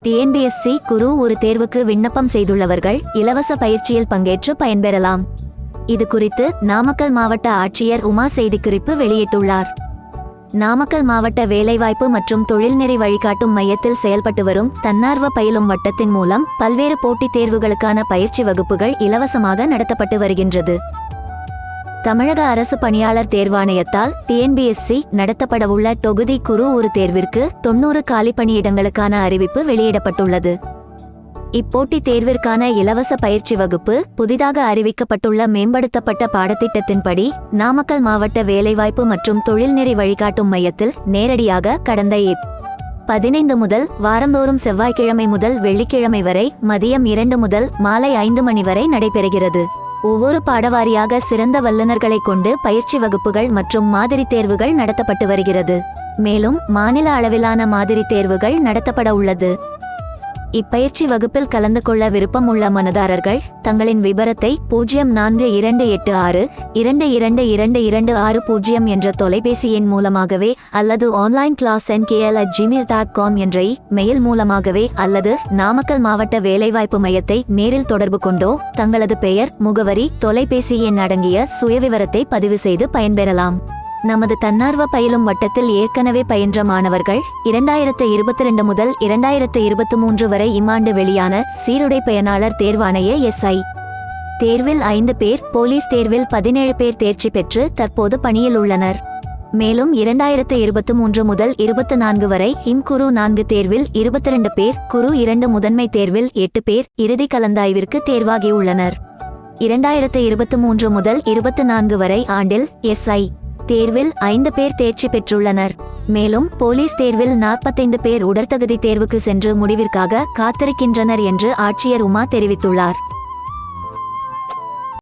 TNPSC குரு ஒரு தேர்வுக்கு விண்ணப்பம் செய்துள்ளவர்கள் இலவச பயிற்சியில் பங்கேற்று பயன்பெறலாம். இது குறித்து நாமக்கல் மாவட்ட ஆட்சியர் உமா செய்திக்குறிப்பு வெளியிட்டுள்ளார். நாமக்கல் மாவட்ட வேலைவாய்ப்பு மற்றும் தொழில்நெறி வழிகாட்டும் மையத்தில் செயல்பட்டு வரும் தன்னார்வ பயிலும் வட்டத்தின் மூலம் பல்வேறு போட்டித் தேர்வுகளுக்கான பயிற்சி வகுப்புகள் இலவசமாக நடத்தப்பட்டு வருகின்றது. தமிழக அரசு பணியாளர் தேர்வாணையத்தால் டிஎன்பிஎஸ்சி நடத்தப்படவுள்ள தொகுதி குரு ஒரு தேர்விற்கு 90 காலி பணியிடங்களுக்கான அறிவிப்பு வெளியிடப்பட்டுள்ளது. இப்போட்டித் தேர்விற்கான இலவச பயிற்சி வகுப்பு புதிதாக அறிவிக்கப்பட்டுள்ள மேம்படுத்தப்பட்ட பாடத்திட்டத்தின்படி நாமக்கல் மாவட்ட வேலைவாய்ப்பு மற்றும் தொழில்நெறி வழிகாட்டும் மையத்தில் நேரடியாக கடந்த 15 முதல் வாரந்தோறும் செவ்வாய்க்கிழமை முதல் வெள்ளிக்கிழமை வரை மதியம் 2 முதல் மாலை 5 மணி வரை நடைபெறுகிறது. ஒவ்வொரு பாடவாரியாக சிறந்த வல்லுநர்களை கொண்டு பயிற்சி வகுப்புகள் மற்றும் மாதிரி தேர்வுகள் நடத்தப்பட்டு வருகிறது. மேலும் மாநில அளவிலான மாதிரி தேர்வுகள் நடத்தப்பட உள்ளது. இப்பயிற்சி வகுப்பில் கலந்து கொள்ள விருப்பம் உள்ள மனுதாரர்கள் தங்களின் விபரத்தை 042862222260 என்ற தொலைபேசி எண் மூலமாகவே அல்லது onlineclassnkl@gmail.com என்ற மெயில் மூலமாகவே அல்லது நாமக்கல் மாவட்ட வேலைவாய்ப்பு மையத்தை நேரில் தொடர்பு கொண்டோ தங்களது பெயர், முகவரி, தொலைபேசி எண் அடங்கிய சுயவிவரத்தை பதிவு செய்து பயன்பெறலாம். நமது தன்னார்வ பயிலும் வட்டத்தில் ஏற்கனவே பயின்ற மாணவர்கள் 2022 முதல் 2023 வரை இம்மாண்டு வெளியான சீருடை பயனாளர் தேர்வாணைய SI தேர்வில் 5 பேர், போலீஸ் தேர்வில் 17 பேர் தேர்ச்சி பெற்று தற்போது பணியில் உள்ளனர். மேலும் 2023 முதல் 24 வரை குரு 4 தேர்வில் 22 பேர், குரு 2 முதன்மை தேர்வில் 8 பேர் இறுதி கலந்தாய்விற்கு தேர்வாகியுள்ளனர். 2023 முதல் 24 வரை ஆண்டில் SI தேர்வில் 5 பேர் தேர்ச்சி பெற்றுள்ளனர். மேலும் போலீஸ் தேர்வில் 45 பேர் உடற்தகுதி தேர்வுக்கு சென்று முடிவிற்காக காத்திருக்கின்றனர் என்று ஆட்சியர் உமா தெரிவித்துள்ளார்.